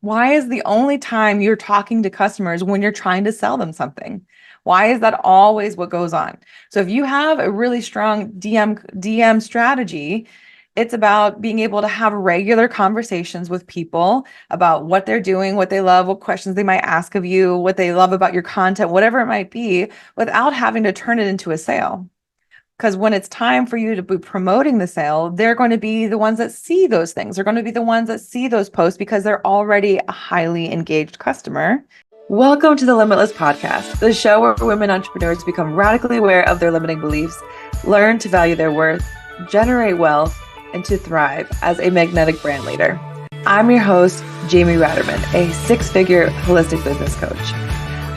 Why is the only time you're talking to customers when you're trying to sell them something? Why is that always what goes on? So if you have a really strong DM strategy, it's about being able to have regular conversations with people about what they're doing, what they love, what questions they might ask of you, what they love about your content, whatever it might be, without having to turn it into a sale. Because when it's time for you to be promoting the sale, they're going to be the ones that see those things. They're going to be the ones that see those posts because they're already a highly engaged customer. Welcome to the Limitless Podcast, the show where women entrepreneurs become radically aware of their limiting beliefs, learn to value their worth, generate wealth, and to thrive as a magnetic brand leader. I'm your host, Jamie Ratermann, a six-figure holistic business coach.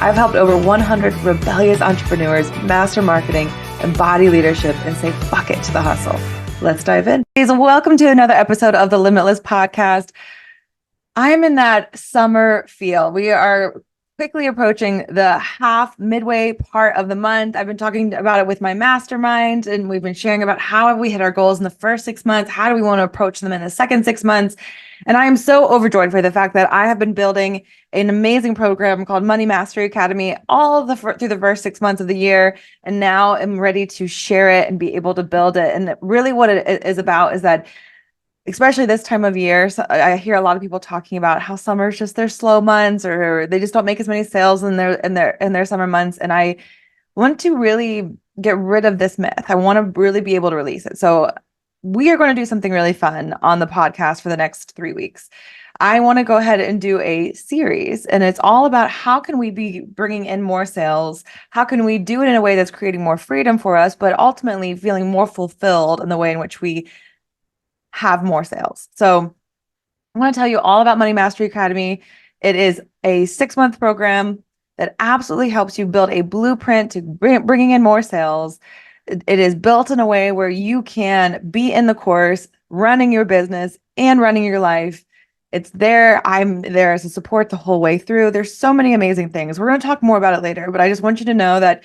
I've helped over 100 rebellious entrepreneurs master marketing, embody leadership, and say fuck it to the hustle. Let's dive in. Welcome to another episode of the Limitless Podcast. I'm in that summer feel. We are quickly approaching the midway part of the month. I've been talking about it with my mastermind, and we've been sharing about how have we hit our goals in the first 6 months? How do we want to approach them in the second 6 months? And I am so overjoyed for the fact that I have been building an amazing program called Money Mastery Academy through the first 6 months of the year. And now I'm ready to share it and be able to build it. And really what it is about is that, especially this time of year, so I hear a lot of people talking about how summer is just their slow months, or they just don't make as many sales in their summer months. And I want to really get rid of this myth. I want to really be able to release it. So we are going to do something really fun on the podcast for the next 3 weeks. I want to go ahead and do a series, and it's all about how can we be bringing in more sales? How can we do it in a way that's creating more freedom for us, but ultimately feeling more fulfilled in the way in which we have more sales? So I want to tell you all about Money Mastery Academy. It is a 6-month program that absolutely helps you build a blueprint to bringing in more sales. It is built in a way where you can be in the course, running your business and running your life. It's there. I'm there as a support the whole way through. There's so many amazing things. We're going to talk more about it later, but I just want you to know that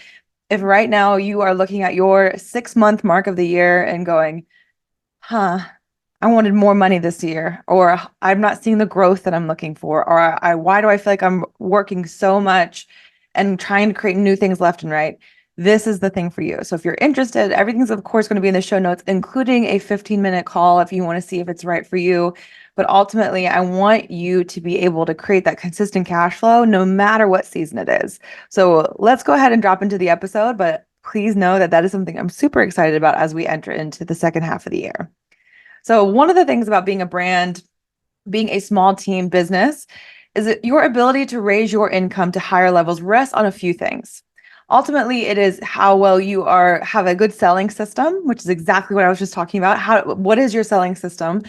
if right now you are looking at your 6-month mark of the year and going, I wanted more money this year, or I'm not seeing the growth that I'm looking for, or why do I feel like I'm working so much and trying to create new things left and right? This is the thing for you. So if you're interested, everything's of course going to be in the show notes, including a 15-minute call if you want to see if it's right for you. But ultimately, I want you to be able to create that consistent cash flow no matter what season it is. So let's go ahead and drop into the episode, but please know that that is something I'm super excited about as we enter into the second half of the year. So one of the things about being a brand, being a small team business, is that your ability to raise your income to higher levels rests on a few things. Ultimately, it is how well you have a good selling system, which is exactly what I was just talking about. What is your selling system?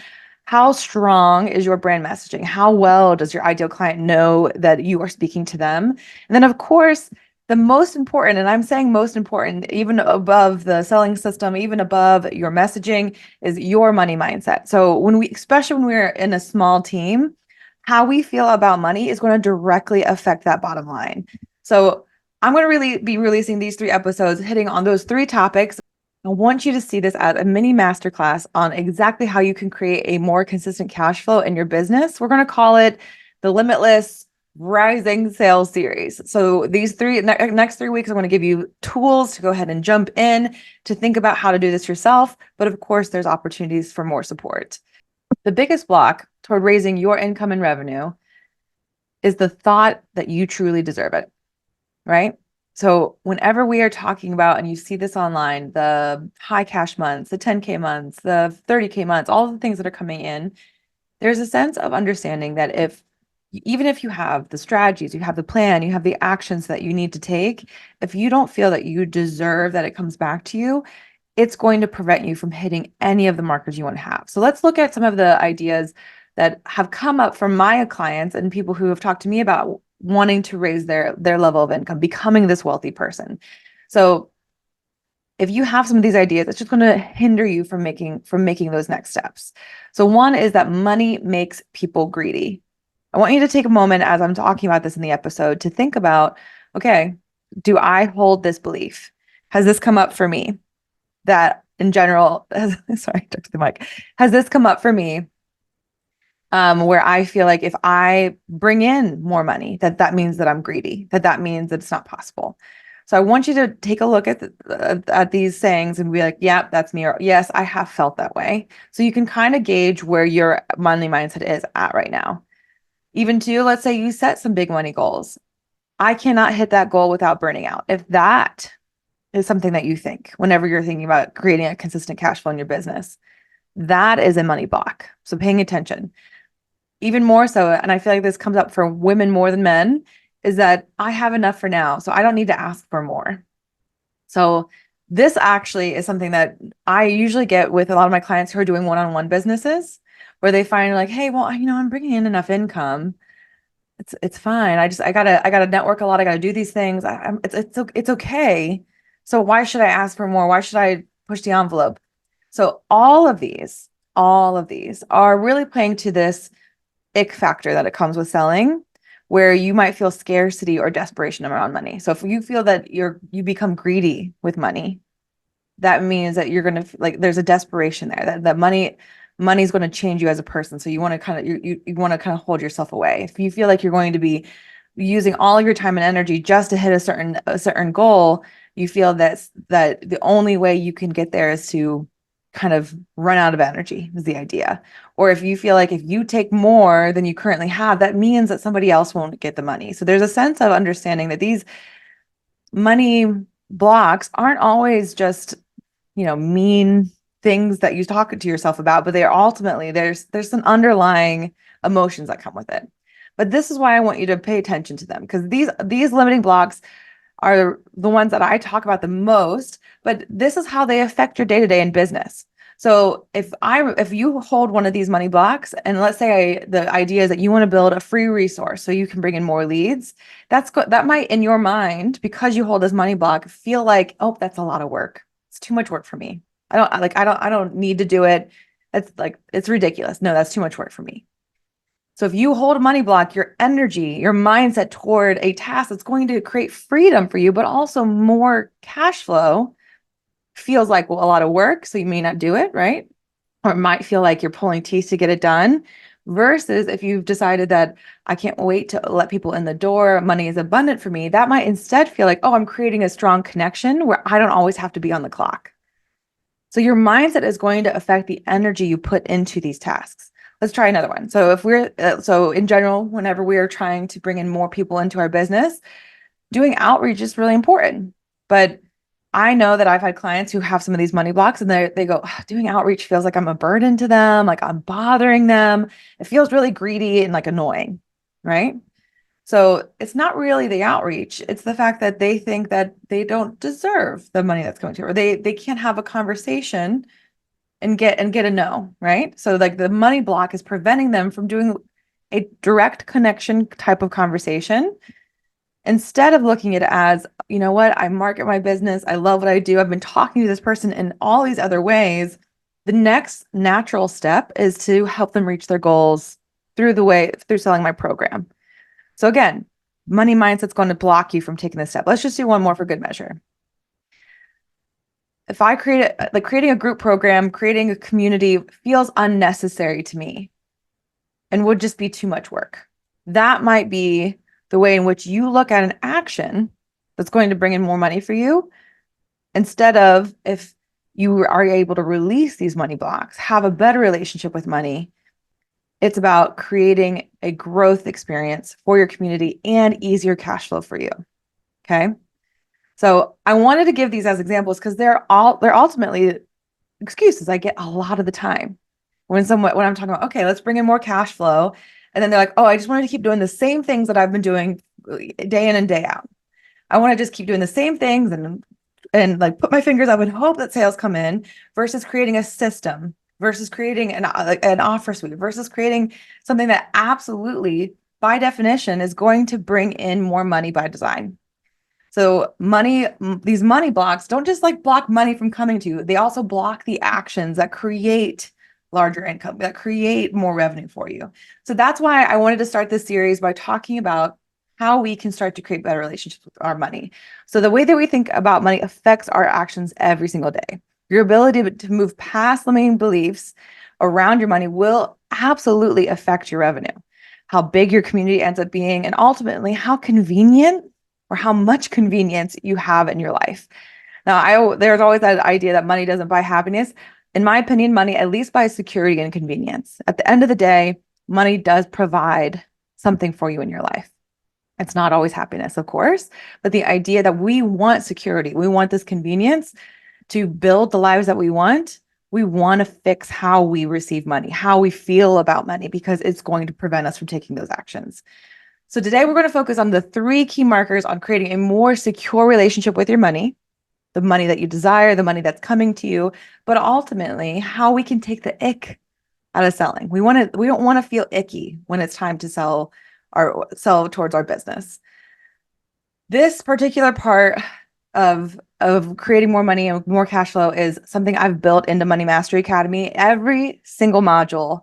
How strong is your brand messaging? How well does your ideal client know that you are speaking to them? And then, of course, the most important, and I'm saying most important, even above the selling system, even above your messaging, is your money mindset. So especially when we're in a small team, how we feel about money is going to directly affect that bottom line. So I'm going to really be releasing these 3 episodes hitting on those 3 topics. I want you to see this as a mini masterclass on exactly how you can create a more consistent cash flow in your business. We're going to call it the Limitless Rising Sales Series. So these next 3 weeks, I'm going to give you tools to go ahead and jump in to think about how to do this yourself. But of course, there's opportunities for more support. The biggest block toward raising your income and revenue is the thought that you truly deserve it, right? So whenever we are talking about, and you see this online, the high cash months, the 10K months, the 30K months, all the things that are coming in, there's a sense of understanding that even if you have the strategies, you have the plan, you have the actions that you need to take, if you don't feel that you deserve that it comes back to you, it's going to prevent you from hitting any of the markers you want to have. So let's look at some of the ideas that have come up from my clients and people who have talked to me about wanting to raise their level of income, becoming this wealthy person. So if you have some of these ideas, it's just going to hinder you from making those next steps. So one is that money makes people greedy. I want you to take a moment as I'm talking about this in the episode to think about, okay, do I hold this belief? Has this come up for me? That in general, sorry, I took the mic. Has this come up for me where I feel like if I bring in more money, that means that I'm greedy, that means that it's not possible. So I want you to take a look at these sayings and be like, yeah, that's me, or yes, I have felt that way. So you can kind of gauge where your money mindset is at right now. Even too, let's say you set some big money goals. I cannot hit that goal without burning out. If that is something that you think whenever you're thinking about creating a consistent cash flow in your business, that is a money block. So paying attention. Even more so, and I feel like this comes up for women more than men, is that I have enough for now, so I don't need to ask for more. So this actually is something that I usually get with a lot of my clients who are doing one-on-one businesses, where they find like, hey, well, I'm bringing in enough income. It's fine. I gotta network a lot. I gotta do these things. It's okay. So why should I ask for more? Why should I push the envelope? So all of these are really playing to this ick factor that it comes with selling, where you might feel scarcity or desperation around money. So if you feel that you become greedy with money, that means that you're gonna like there's a desperation there that money's going to change you as a person. So you want to kind of you want to kind of hold yourself away. If you feel like you're going to be using all of your time and energy just to hit a certain goal, you feel that the only way you can get there is to kind of run out of energy is the idea. Or if you feel like if you take more than you currently have, that means that somebody else won't get the money. So there's a sense of understanding that these money blocks aren't always just, mean things that you talk to yourself about, but they are ultimately there's some underlying emotions that come with it. But this is why I want you to pay attention to them, because these limiting blocks are the ones that I talk about the most, but this is how they affect your day-to-day in business. So if you hold one of these money blocks, and let's say the idea is that you want to build a free resource so you can bring in more leads, that might in your mind, because you hold this money block, feel like, oh, that's a lot of work. It's too much work for me. I don't need to do it. It's ridiculous. No, that's too much work for me. So if you hold a money block, your energy, your mindset toward a task that's going to create freedom for you, but also more cash flow, feels like, well, a lot of work. So you may not do it, right? Or it might feel like you're pulling teeth to get it done. Versus if you've decided that I can't wait to let people in the door, money is abundant for me, that might instead feel like, oh, I'm creating a strong connection where I don't always have to be on the clock. So your mindset is going to affect the energy you put into these tasks. Let's try another one. So so in general, whenever we are trying to bring in more people into our business, doing outreach is really important. But I know that I've had clients who have some of these money blocks and they go, doing outreach feels like I'm a burden to them, like I'm bothering them. It feels really greedy and like annoying, right? So it's not really the outreach. It's the fact that they think that they don't deserve the money that's going to, or they can't have a conversation and get a no, right? So like the money block is preventing them from doing a direct connection type of conversation. Instead of looking at it as, you know what, I market my business, I love what I do, I've been talking to this person in all these other ways, the next natural step is to help them reach their goals through selling my program. So again, money mindset's going to block you from taking this step. Let's just do one more for good measure. If I creating a group program, creating a community feels unnecessary to me and would just be too much work. That might be the way in which you look at an action that's going to bring in more money for you, instead of if you are able to release these money blocks, have a better relationship with money. It's about creating a growth experience for your community and easier cash flow for you. Okay. So I wanted to give these as examples because they're ultimately excuses I get a lot of the time when I'm talking about, okay, let's bring in more cash flow. And then they're like, oh, I just wanted to keep doing the same things that I've been doing day in and day out. I want to just keep doing the same things and like put my fingers up and hope that sales come in, versus creating a system, versus creating an offer suite, versus creating something that absolutely by definition is going to bring in more money by design. So these money blocks don't just like block money from coming to you. They also block the actions that create larger income, that create more revenue for you. So that's why I wanted to start this series by talking about how we can start to create better relationships with our money. So the way that we think about money affects our actions every single day. Your ability to move past limiting beliefs around your money will absolutely affect your revenue, how big your community ends up being, and ultimately how convenient or how much convenience you have in your life. Now, there's always that idea that money doesn't buy happiness. In my opinion, money at least buys security and convenience. At the end of the day, money does provide something for you in your life. It's not always happiness, of course, but the idea that we want security, we want this convenience to build the lives that we want to fix how we receive money, how we feel about money, because it's going to prevent us from taking those actions. So today we're going to focus on the 3 key markers on creating a more secure relationship with your money, the money that you desire, the money that's coming to you, but ultimately how we can take the ick out of selling. We don't want to feel icky when it's time to sell towards our business. This particular part of creating more money and more cash flow is something I've built into Money Mastery Academy. Every single module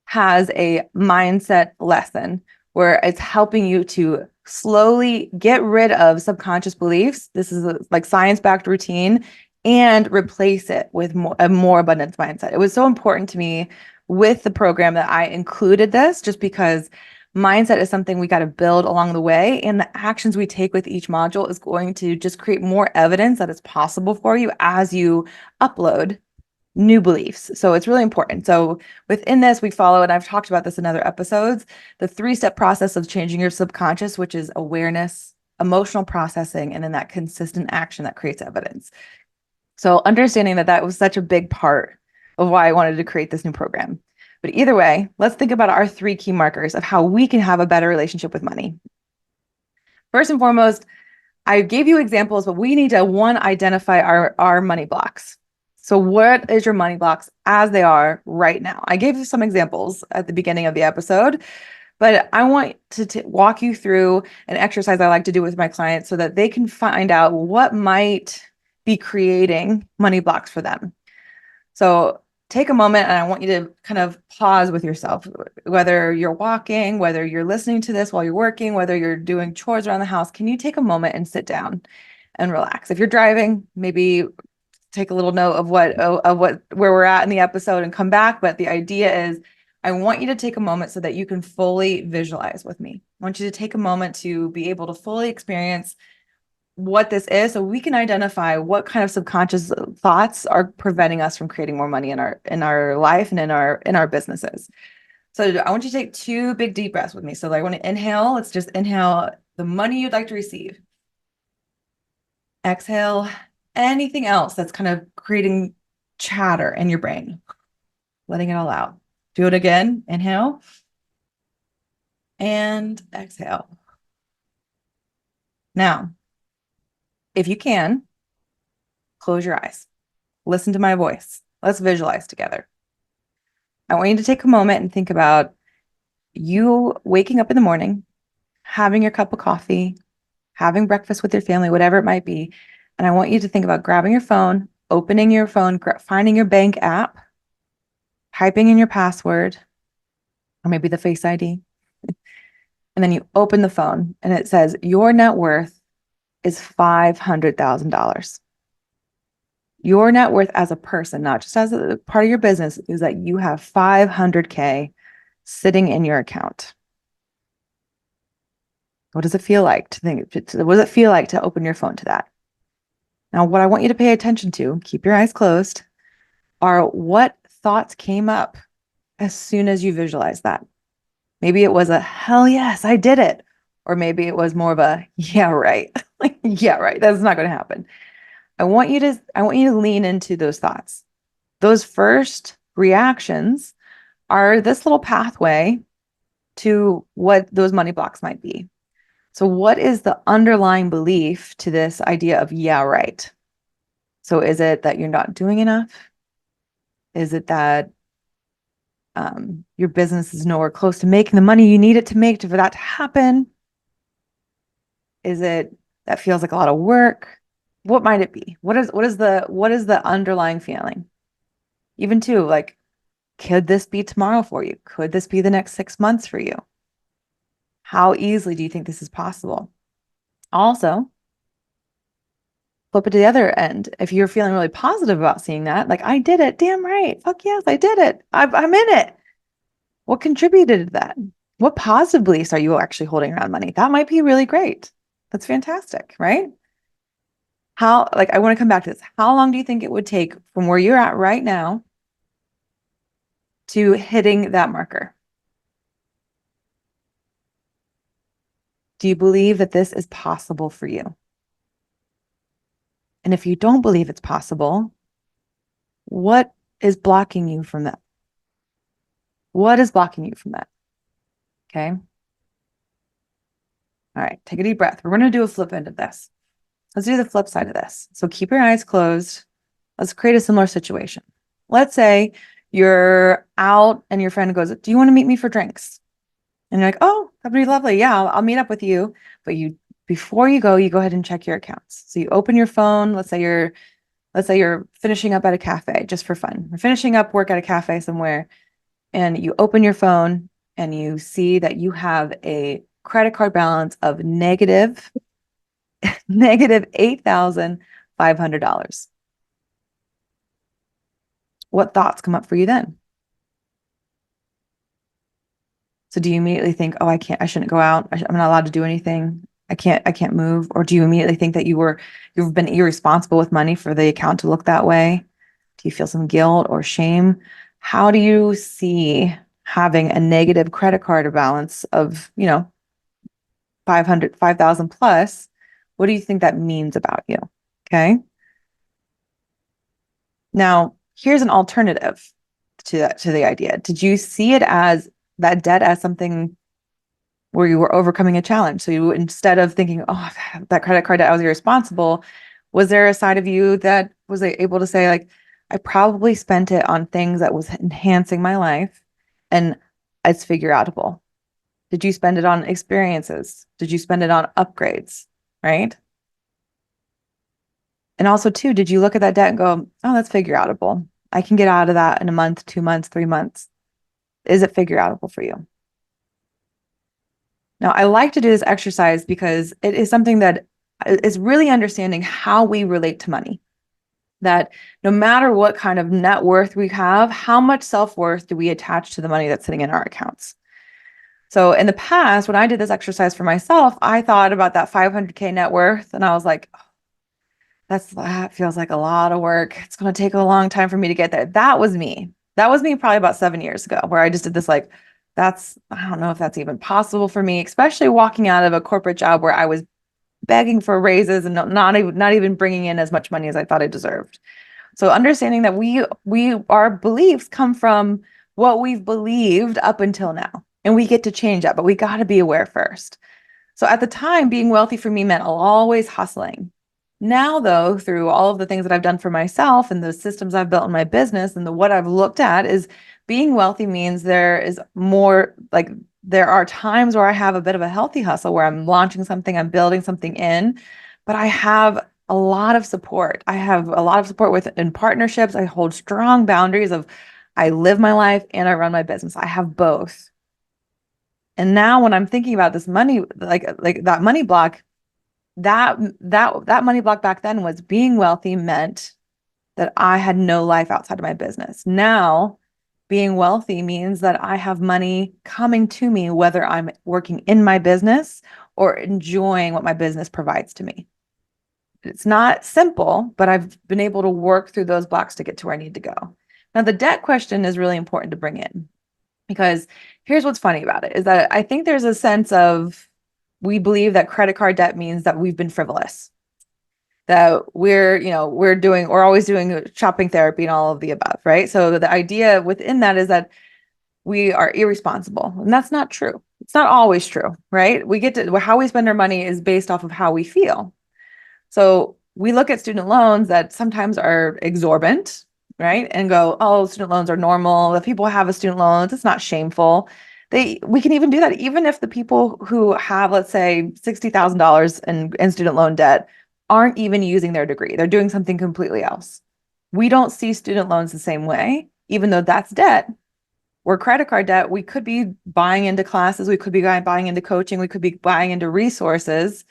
has a mindset lesson where it's helping you to slowly get rid of subconscious beliefs. This is like science-backed routine, and replace it with a more abundance mindset. It was so important to me with the program that I included this, just because mindset is something we got to build along the way, and the actions we take with each module is going to just create more evidence that it's possible for you as you upload new beliefs. So it's really important. So within this, we follow, and I've talked about this in other episodes, the 3-step process of changing your subconscious, which is awareness, emotional processing, and then that consistent action that creates evidence. So understanding that that was such a big part of why I wanted to create this new program. But either way, let's think about our 3 key markers of how we can have a better relationship with money. First and foremost, I gave you examples, but we need to identify our money blocks. So what is your money blocks as they are right now? I gave you some examples at the beginning of the episode, but I want to walk you through an exercise I like to do with my clients so that they can find out what might be creating money blocks for them. So take a moment, and I want you to kind of pause with yourself, whether you're walking, whether you're listening to this while you're working, whether you're doing chores around the house. Can you take a moment and sit down and relax? If you're driving, maybe take a little note of where we're at in the episode and come back. But the idea is I want you to take a moment so that you can fully visualize with me. I want you to take a moment to be able to fully experience what this is, so we can identify what kind of subconscious thoughts are preventing us from creating more money in our life and in our businesses. So I want you to take 2 big deep breaths with me. So I want to inhale. Let's just inhale the money you'd like to receive. Exhale anything else that's kind of creating chatter in your brain, letting it all out. Do it again. Inhale and exhale. Now, if you can, close your eyes. Listen to my voice. Let's visualize together. I want you to take a moment and think about you waking up in the morning, having your cup of coffee, having breakfast with your family, whatever it might be. And I want you to think about grabbing your phone, opening your phone, finding your bank app, typing in your password, or maybe the Face ID. And then you open the phone and it says your net worth is $500,000. Your net worth as a person, not just as a part of your business, is that you have $500K sitting in your account. What does it feel like to think? What does it feel like to open your phone to that? Now, what I want you to pay attention to, keep your eyes closed, are what thoughts came up as soon as you visualized that. Maybe it was a hell yes, I did it. Or maybe it was more of a yeah, right. Like, yeah, right. That's not going to happen. I want you to lean into those thoughts. Those first reactions are this little pathway to what those money blocks might be. So what is the underlying belief to this idea of yeah, right? So is it that you're not doing enough? Is it that your business is nowhere close to making the money you need it to make for that to happen? Is it that feels like a lot of work? What might it be? What is the underlying feeling? Even too, like, could this be tomorrow for you? Could this be the next 6 months for you? How easily do you think this is possible? Also, flip it to the other end. If you're feeling really positive about seeing that, like, I did it, damn right. Fuck yes, I did it. I'm in it. What contributed to that? What positive beliefs are you actually holding around money? That might be really great. That's fantastic, right? I want to come back to this. How long do you think it would take from where you're at right now to hitting that marker? Do you believe that this is possible for you? And if you don't believe it's possible, what is blocking you from that? What is blocking you from that? Okay. All right. Take a deep breath. We're going to do a flip end of this. Let's do the flip side of this. So keep your eyes closed. Let's create a similar situation. Let's say you're out and your friend goes, "Do you want to meet me for drinks?" And you're like, "Oh, that'd be lovely. Yeah, I'll meet up with you." But before you go ahead and check your accounts. So you open your phone. Let's say you're finishing up at a cafe just for fun. You're finishing up work at a cafe somewhere, and you open your phone and you see that you have a credit card balance of negative $8,500. What thoughts come up for you then? So do you immediately think, "Oh, I shouldn't go out. I'm not allowed to do anything. I can't move." Or do you immediately think that you've been irresponsible with money for the account to look that way? Do you feel some guilt or shame? How do you see having a negative credit card balance of, 5,000 plus? What do you think that means about you? Okay. Now, here's an alternative to the idea. Did you see it as that debt as something where you were overcoming a challenge? So you, instead of thinking, "Oh, that credit card debt, I was irresponsible," was there a side of you that was able to say, like, "I probably spent it on things that was enhancing my life and it's figure outable"? Did you spend it on experiences? Did you spend it on upgrades? Right? And also, too, did you look at that debt and go, "Oh, that's figure outable. I can get out of that in a month, 2 months, 3 months." Is it figure outable for you? Now, I like to do this exercise because it is something that is really understanding how we relate to money. That no matter what kind of net worth we have, how much self-worth do we attach to the money that's sitting in our accounts? So in the past, when I did this exercise for myself, I thought about that 500K net worth and I was like, "Oh, that feels like a lot of work. It's going to take a long time for me to get there." That was me. That was me probably about 7 years ago, where I just did this like, I don't know if that's even possible for me, especially walking out of a corporate job where I was begging for raises and not even bringing in as much money as I thought I deserved. So understanding that our beliefs come from what we've believed up until now, and we get to change that, but we got to be aware first. So at the time, being wealthy for me meant always hustling. Now, though, through all of the things that I've done for myself and the systems I've built in my business and what I've looked at is being wealthy means there is more, like, there are times where I have a bit of a healthy hustle where I'm launching something, I'm building something but I have a lot of support. I have a lot of support in partnerships. I hold strong boundaries of I live my life and I run my business. I have both. And now when I'm thinking about this money, like that money block, that money block back then was being wealthy meant that I had no life outside of my business. Now, being wealthy means that I have money coming to me, whether I'm working in my business or enjoying what my business provides to me. It's not simple, but I've been able to work through those blocks to get to where I need to go. Now, the debt question is really important to bring in because here's what's funny about it is that I think there's a sense of we believe that credit card debt means that we've been frivolous, that we're always doing shopping therapy and all of the above, right? So the idea within that is that we are irresponsible, and that's not true. It's not always true, right? How we spend our money is based off of how we feel. So we look at student loans that sometimes are exorbitant, right? And go, "Oh, student loans are normal. If people have a student loan, it's not shameful." We can even do that. Even if the people who have, let's say, $60,000 in student loan debt aren't even using their degree, they're doing something completely else. We don't see student loans the same way, even though that's debt. Where credit card debt, we could be buying into classes, we could be buying into coaching, we could be buying into resources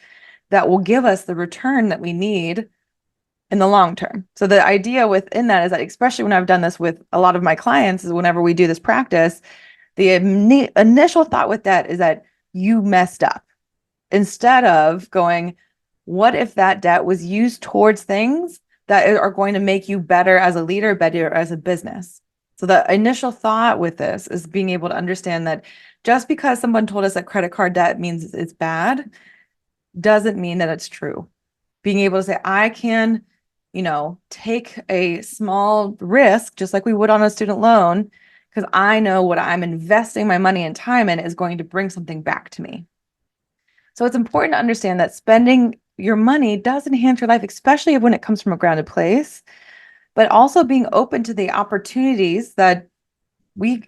that will give us the return that we need in the long term. So the idea within that is that, especially when I've done this with a lot of my clients, is whenever we do this practice, The initial thought with debt is that you messed up, instead of going, what if that debt was used towards things that are going to make you better as a leader, better as a business? So the initial thought with this is being able to understand that just because someone told us that credit card debt means it's bad, doesn't mean that it's true. Being able to say, I can, take a small risk, just like we would on a student loan, because I know what I'm investing my money and time in is going to bring something back to me. So it's important to understand that spending your money does enhance your life, especially when it comes from a grounded place, but also being open to the opportunities that we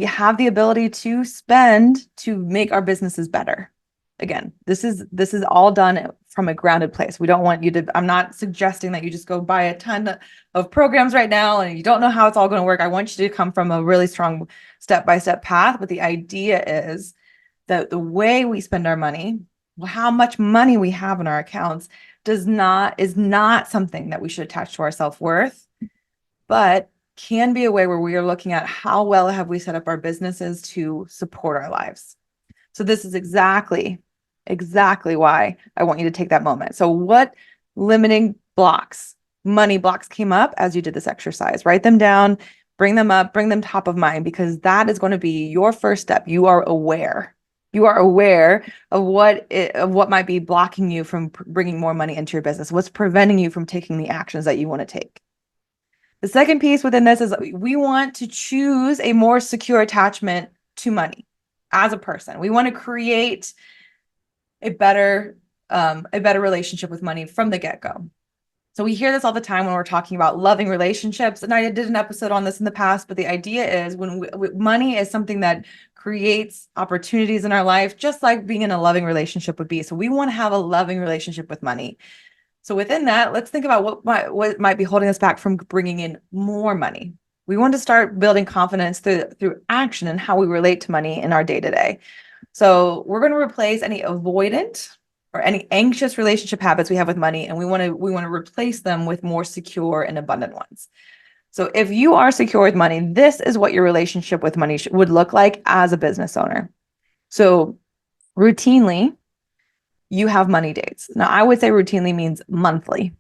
have the ability to spend to make our businesses better. Again, this is all done from a grounded place. We don't want you to, I'm not suggesting that you just go buy a ton of programs right now and you don't know how it's all going to work. I want you to come from a really strong step-by-step path. But the idea is that the way we spend our money, how much money we have in our accounts is not something that we should attach to our self-worth, but can be a way where we are looking at how well have we set up our businesses to support our lives. So this is exactly why I want you to take that moment. So what limiting blocks, money blocks came up as you did this exercise? Write them down, bring them up, bring them top of mind, because that is going to be your first step. You are aware. You are aware of what might be blocking you from bringing more money into your business. What's preventing you from taking the actions that you want to take? The second piece within this is we want to choose a more secure attachment to money as a person. We want to create a better relationship with money from the get-go. So we hear this all the time when we're talking about loving relationships. And I did an episode on this in the past, but the idea is when money is something that creates opportunities in our life, just like being in a loving relationship would be. So we want to have a loving relationship with money. So within that, let's think about what might be holding us back from bringing in more money. We want to start building confidence through action and how we relate to money in our day-to-day. So we're going to replace any avoidant or any anxious relationship habits we have with money, and we want to replace them with more secure and abundant ones. So if you are secure with money, this is what your relationship with money would look like as a business owner. So routinely, you have money dates. Now, I would say routinely means monthly.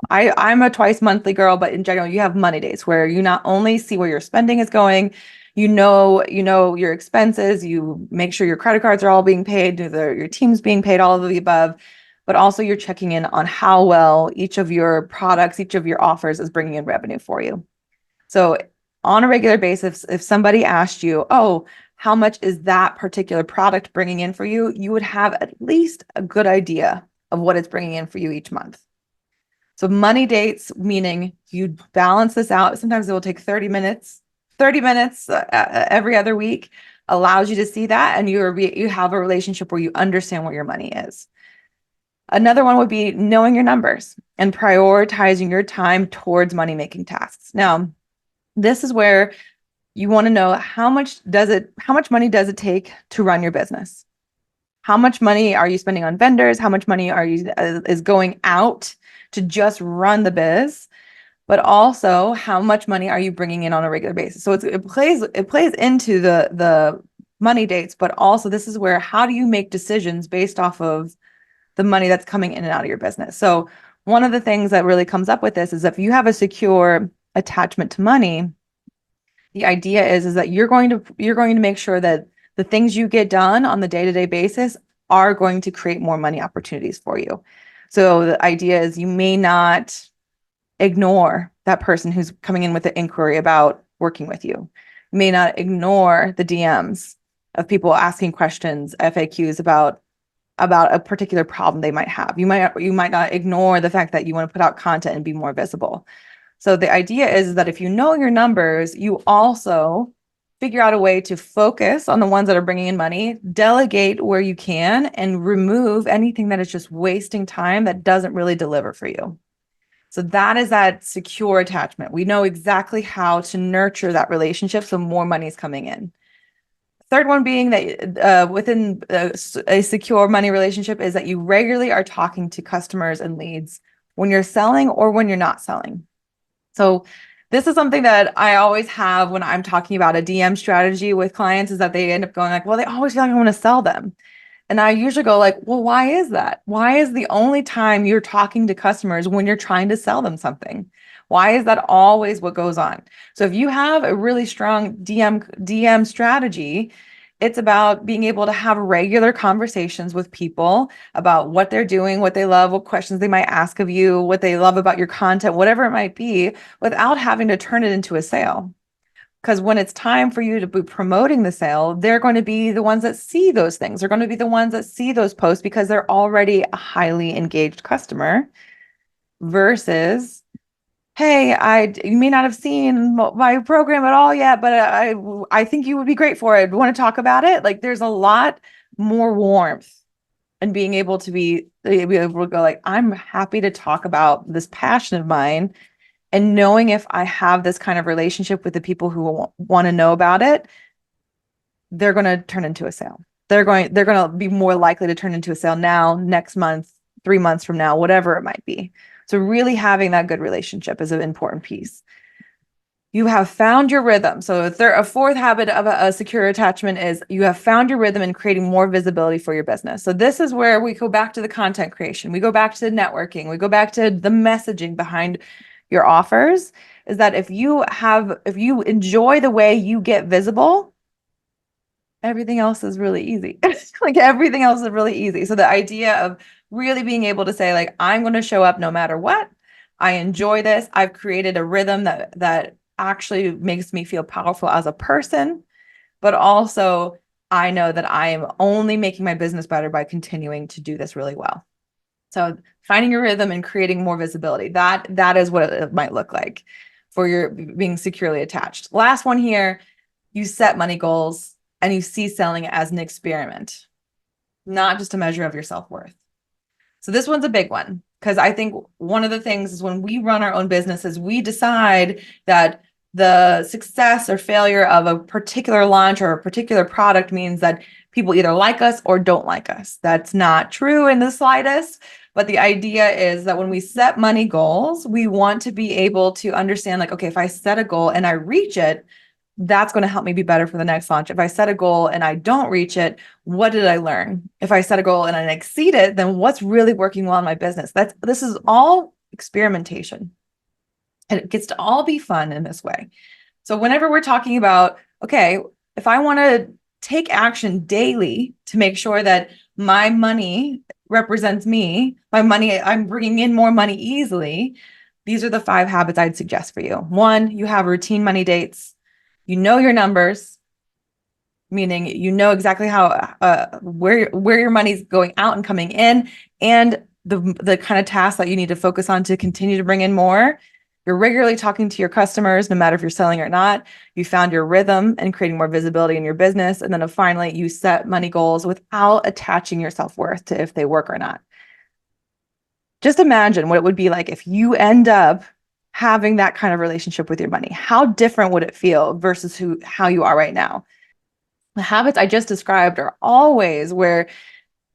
I'm a twice monthly girl, but in general, you have money dates where you not only see where your spending is going, you know your expenses, you make sure your credit cards are all being paid, your team's being paid, all of the above, but also you're checking in on how well each of your products, each of your offers is bringing in revenue for you. So on a regular basis, if somebody asked you, oh, how much is that particular product bringing in for you, you would have at least a good idea of what it's bringing in for you each month. So money dates, meaning you balance this out. Sometimes it will take 30 minutes every other week, allows you to see that. And you have a relationship where you understand what your money is. Another one would be knowing your numbers and prioritizing your time towards money-making tasks. Now, this is where you want to know how much money does it take to run your business? How much money are you spending on vendors? How much money is going out to just run the biz? But also, how much money are you bringing in on a regular basis? So it plays into the money dates, but also this is where how do you make decisions based off of the money that's coming in and out of your business? So one of the things that really comes up with this is if you have a secure attachment to money, the idea is that you're going to make sure that the things you get done on the day-to-day basis are going to create more money opportunities for you. So the idea is you may not ignore that person who's coming in with an inquiry about working with you. You may not ignore the DMs of people asking questions, FAQs about a particular problem they might have. You might not ignore the fact that you want to put out content and be more visible. So the idea is that if you know your numbers, you also figure out a way to focus on the ones that are bringing in money, delegate where you can, and remove anything that is just wasting time that doesn't really deliver for you. So that is that secure attachment. We know exactly how to nurture that relationship so more money is coming in. Third one being that within a secure money relationship is that you regularly are talking to customers and leads when you're selling or when you're not selling. So This is something that I always have when I'm talking about a DM strategy with clients, is that they end up going like, well, they always feel like I want to sell them. And I usually go like, well, why is that? Why is the only time you're talking to customers when you're trying to sell them something? Why is that always what goes on? So if you have a really strong DM strategy, it's about being able to have regular conversations with people about what they're doing, what they love, what questions they might ask of you, what they love about your content, whatever it might be, without having to turn it into a sale. Because when it's time for you to be promoting the sale, they're going to be the ones that see those things. They're going to be the ones that see those posts because they're already a highly engaged customer versus, hey, you may not have seen my program at all yet, but I think you would be great for it. Want to talk about it? Like there's a lot more warmth and being able to be able to go like, I'm happy to talk about this passion of mine, and knowing if I have this kind of relationship with the people who want to know about it, they're going to turn into a sale. They're going to be more likely to turn into a sale now, next month, 3 months from now, whatever it might be. So really having that good relationship is an important piece. You have found your rhythm. So a fourth habit of a secure attachment is you have found your rhythm in creating more visibility for your business. So this is where we go back to the content creation. We go back to networking. We go back to the messaging behind your offers, is that if you enjoy the way you get visible, everything else is really easy. Like everything else is really easy. So the idea of really being able to say like, I'm going to show up no matter what. I enjoy this. I've created a rhythm that actually makes me feel powerful as a person, but also I know that I am only making my business better by continuing to do this really well. So finding your rhythm and creating more visibility, that is what it might look like for your being securely attached. Last one here, you set money goals and you see selling as an experiment, not just a measure of your self-worth. So this one's a big one, because I think one of the things is when we run our own businesses, we decide that the success or failure of a particular launch or a particular product means that people either like us or don't like us. That's not true in the slightest. But the idea is that when we set money goals, we want to be able to understand like, okay, if I set a goal and I reach it, that's going to help me be better for the next launch. If I set a goal and I don't reach it, what did I learn? If I set a goal and I exceed it, then what's really working well in my business? This is all experimentation. And it gets to all be fun in this way. So whenever we're talking about, okay, if I want to take action daily to make sure that my money represents me, my money, I'm bringing in more money easily, these are the 5 habits I'd suggest for you. 1, you have routine money dates. You know your numbers, meaning you know exactly how where your money's going out and coming in, and the kind of tasks that you need to focus on to continue to bring in more. You're regularly talking to your customers, no matter if you're selling or not. You found your rhythm and creating more visibility in your business. And then finally, you set money goals without attaching your self-worth to if they work or not. Just imagine what it would be like if you end up having that kind of relationship with your money. How different would it feel versus how you are right now? The habits I just described are always where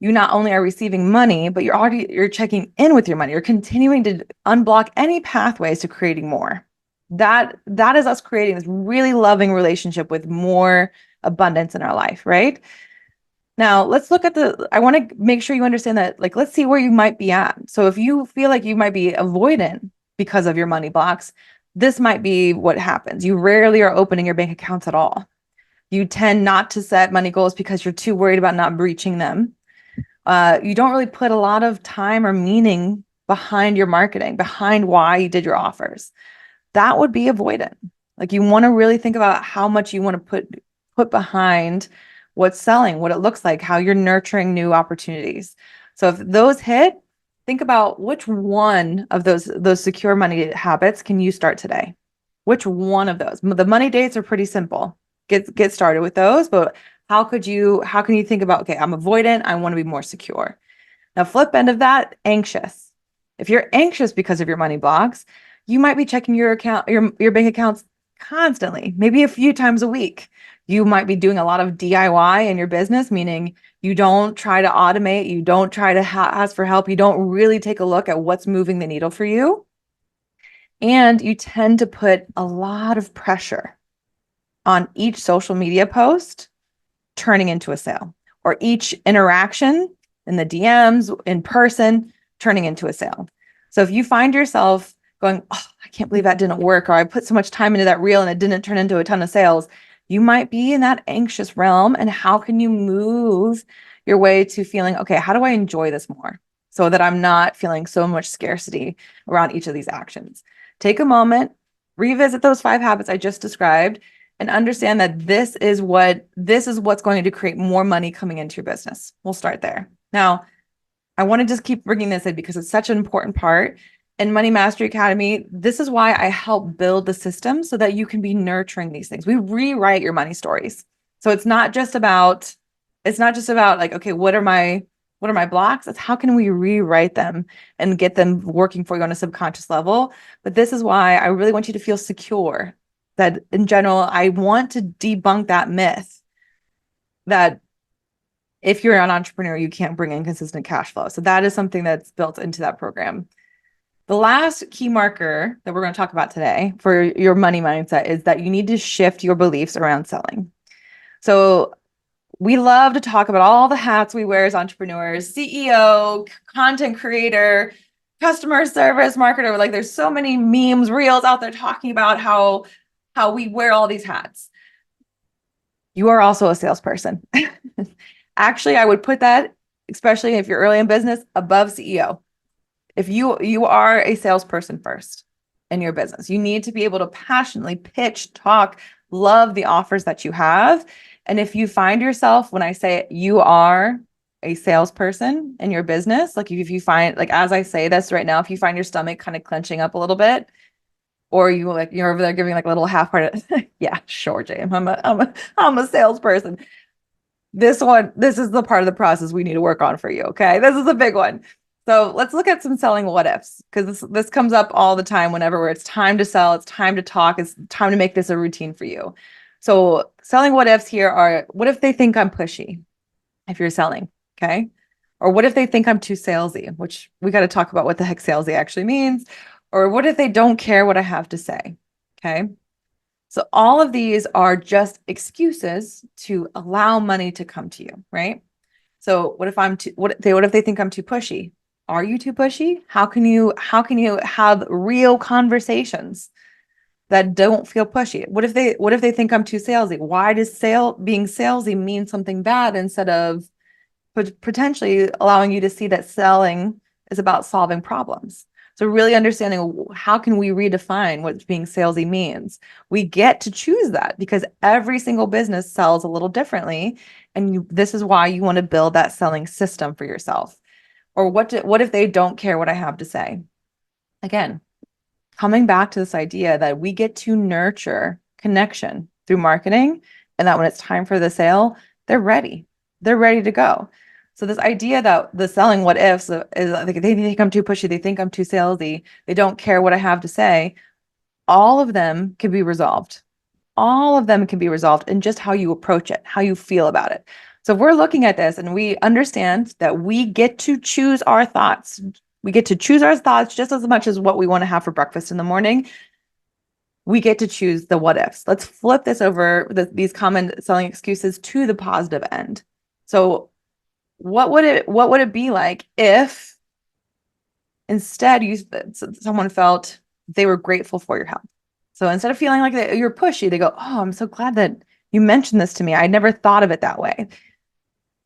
you not only are receiving money, but you're checking in with your money. You're continuing to unblock any pathways to creating more. That is us creating this really loving relationship with more abundance in our life, right? Now, let's look at I want to make sure you understand that, like, let's see where you might be at. So if you feel like you might be avoidant because of your money blocks, this might be what happens. You rarely are opening your bank accounts at all. You tend not to set money goals because you're too worried about not breaching them. You don't really put a lot of time or meaning behind your marketing, behind why you did your offers. That would be avoidant. Like you want to really think about how much you want to put behind what's selling, what it looks like, how you're nurturing new opportunities. So if those hit, think about which one of those secure money habits can you start today? Which one of those? The money dates are pretty simple. Get started with those, but how can you think about, okay, I'm avoidant, I want to be more secure. Now, flip end of that, anxious. If you're anxious because of your money blocks, you might be checking your bank accounts constantly, maybe a few times a week. You might be doing a lot of DIY in your business, meaning you don't try to automate, you don't try to ask for help, you don't really take a look at what's moving the needle for you. And you tend to put a lot of pressure on each social media post turning into a sale, or each interaction in the DMs, in person, turning into a sale. So if you find yourself going, oh, I can't believe that didn't work, or I put so much time into that reel and it didn't turn into a ton of sales, you might be in that anxious realm. And how can you move your way to feeling, okay, how do I enjoy this more so that I'm not feeling so much scarcity around each of these actions? Take a moment, revisit those 5 habits I just described, and understand that this is what's going to create more money coming into your business. We'll start there. Now, I want to just keep bringing this in because it's such an important part. In Money Mastery Academy, this is why I help build the system so that you can be nurturing these things. We rewrite your money stories. So it's not just about like, okay, what are my blocks? It's how can we rewrite them and get them working for you on a subconscious level? But this is why I really want you to feel secure that in general, I want to debunk that myth that if you're an entrepreneur, you can't bring in consistent cash flow. So that is something that's built into that program. The last key marker that we're going to talk about today for your money mindset is that you need to shift your beliefs around selling. So we love to talk about all the hats we wear as entrepreneurs: CEO, content creator, customer service marketer. Like there's so many memes, reels out there talking about how we wear all these hats. You are also a salesperson. Actually, I would put that, especially if you're early in business, above CEO. If you are a salesperson first in your business, you need to be able to passionately pitch, talk, love the offers that you have. And if you find yourself, when I say you are a salesperson in your business, like if you find, like as I say this right now, if you find your stomach kind of clenching up a little bit, or you're over there giving like a little half-hearted, yeah, sure, James, I'm a salesperson. This is the part of the process we need to work on for you. Okay. This is a big one. So let's look at some selling what ifs, because this comes up all the time whenever it's time to sell, it's time to talk, it's time to make this a routine for you. So selling what ifs here are, what if they think I'm pushy if you're selling? Okay. Or what if they think I'm too salesy, which we got to talk about what the heck salesy actually means. Or what if they don't care what I have to say? Okay. So all of these are just excuses to allow money to come to you, right? So what if they think I'm too pushy? Are you too pushy? How can you have real conversations that don't feel pushy? What if they think I'm too salesy? Why does being salesy mean something bad instead of potentially allowing you to see that selling is about solving problems? So really understanding how can we redefine what being salesy means. We get to choose that because every single business sells a little differently. And this is why you want to build that selling system for yourself. Or what if they don't care what I have to say? Again, coming back to this idea that we get to nurture connection through marketing, and that when it's time for the sale, they're ready. They're ready to go. So this idea that the selling what ifs is like they think I'm too pushy, they think I'm too salesy, they don't care what I have to say, all of them can be resolved. All of them can be resolved in just how you approach it, how you feel about it. So if we're looking at this and we understand that we get to choose our thoughts, we get to choose our thoughts just as much as what we want to have for breakfast in the morning. We get to choose the what ifs. Let's flip this over, these common selling excuses, to the positive end. So what would it be like if instead someone felt they were grateful for your help? So instead of feeling like you're pushy, they go, oh, I'm so glad that you mentioned this to me. I never thought of it that way.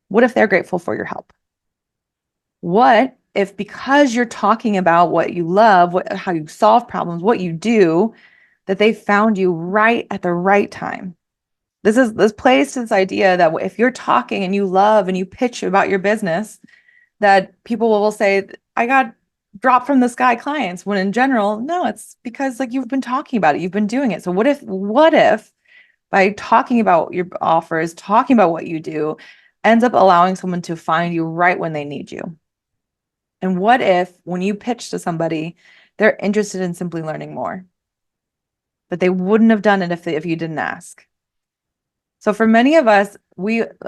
What if they're grateful for your help? What if, because you're talking about what you love, how you solve problems, what you do, that they found you right at the right time? This plays to this idea that if you're talking and you love and you pitch about your business, that people will say, I got drop from the sky clients, when in general, no, it's because like you've been talking about it, you've been doing it. So what if by talking about your offers, talking about what you do, ends up allowing someone to find you right when they need you? And what if when you pitch to somebody, they're interested in simply learning more, but they wouldn't have done it if you didn't ask? So for many of us,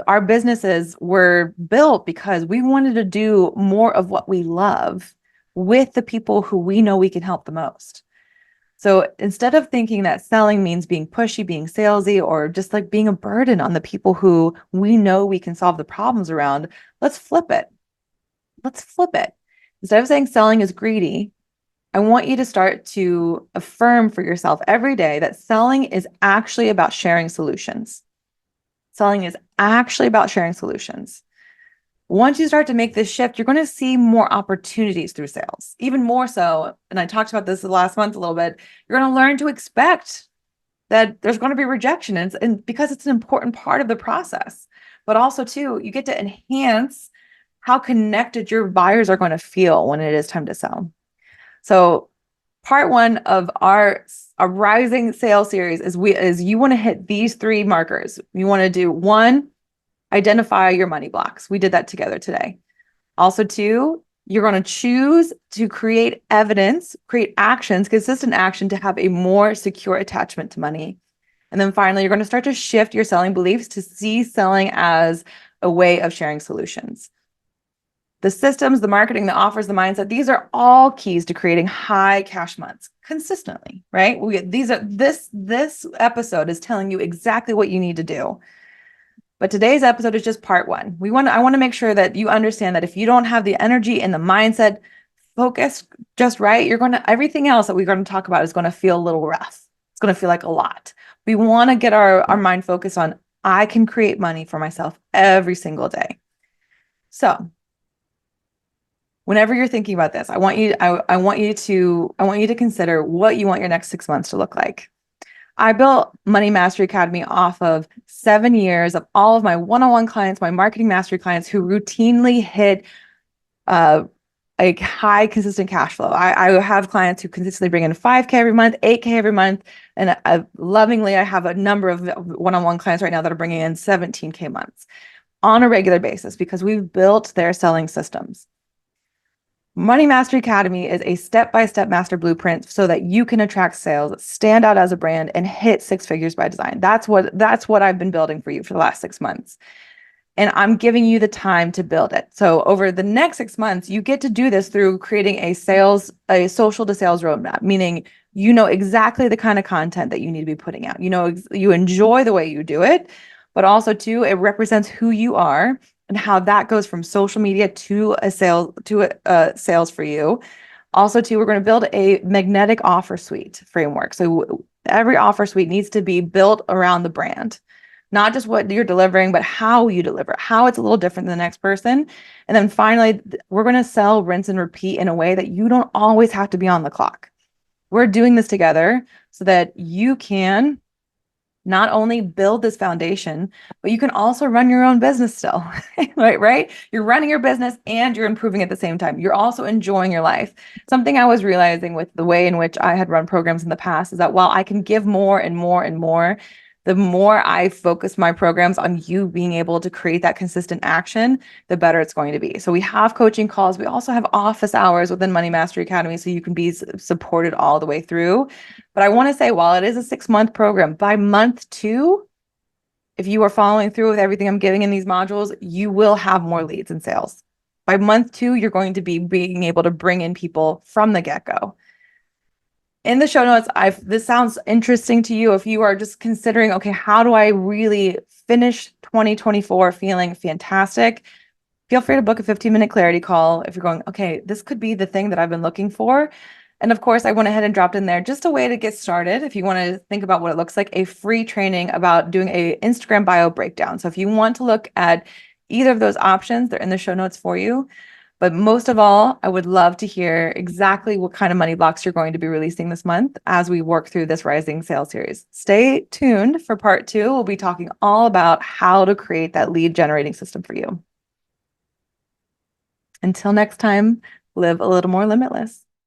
our businesses were built because we wanted to do more of what we love with the people who we know we can help the most. So instead of thinking that selling means being pushy, being salesy, or just like being a burden on the people who we know we can solve the problems around, let's flip it. Let's flip it. Instead of saying selling is greedy, I want you to start to affirm for yourself every day that selling is actually about sharing solutions. Selling is actually about sharing solutions. Once you start to make this shift, you're going to see more opportunities through sales, even more so. And I talked about this last month a little bit. You're going to learn to expect that there's going to be rejection, and because it's an important part of the process. But also, too, you get to enhance how connected your buyers are going to feel when it is time to sell. So part one of our rising sales series is you want to hit these three markers. You want to do one, identify your money blocks. We did that together today. Also, two, you're going to choose to create evidence, create actions, consistent action to have a more secure attachment to money. And then finally, you're going to start to shift your selling beliefs to see selling as a way of sharing solutions. The systems, the marketing, the offers, the mindset, these are all keys to creating high cash months consistently, right? This episode is telling you exactly what you need to do. But today's episode is just part one. I want to make sure that you understand that if you don't have the energy and the mindset focused just right, everything else that we're going to talk about is going to feel a little rough. It's going to feel like a lot. We want to get our mind focused on, I can create money for myself every single day. So whenever you're thinking about this, I want you to consider what you want your next 6 months to look like. I built Money Mastery Academy off of 7 years of all of my one-on-one clients, my marketing mastery clients who routinely hit a high consistent cash flow. I have clients who consistently bring in 5K every month, 8K every month. And lovingly, I have a number of one-on-one clients right now that are bringing in 17K months on a regular basis because we've built their selling systems. Money Mastery Academy is a step-by-step master blueprint so that you can attract sales, stand out as a brand, and hit 6 figures by design. That's what I've been building for you for the last 6 months. And I'm giving you the time to build it. So over the next 6 months, you get to do this through creating a social to sales roadmap, meaning you know exactly the kind of content that you need to be putting out. You know, you enjoy the way you do it, but also too, it represents who you are and how that goes from social media to a sales for you. Also, too, we're going to build a magnetic offer suite framework. So every offer suite needs to be built around the brand, not just what you're delivering, but how you deliver, how it's a little different than the next person. And then finally, we're going to sell, rinse, and repeat in a way that you don't always have to be on the clock. We're doing this together so that you can not only build this foundation, but you can also run your own business still, right? You're running your business and you're improving at the same time. You're also enjoying your life. Something I was realizing with the way in which I had run programs in the past is that while I can give more and more and more, the more I focus my programs on you being able to create that consistent action, the better it's going to be. So we have coaching calls. We also have office hours within Money Mastery Academy, so you can be supported all the way through. But I want to say, while it is a 6-month program, by month 2, if you are following through with everything I'm giving in these modules, you will have more leads and sales. By month 2, you're going to be being able to bring in people from the get-go. In the show notes, this sounds interesting to you. If you are just considering, okay, how do I really finish 2024 feeling fantastic? Feel free to book a 15-minute clarity call if you're going, okay, this could be the thing that I've been looking for. And of course, I went ahead and dropped in there just a way to get started. If you want to think about what it looks like, a free training about doing a Instagram bio breakdown. So if you want to look at either of those options, they're in the show notes for you. But most of all, I would love to hear exactly what kind of money blocks you're going to be releasing this month as we work through this Rising Sales series. Stay tuned for part 2. We'll be talking all about how to create that lead generating system for you. Until next time, live a little more limitless.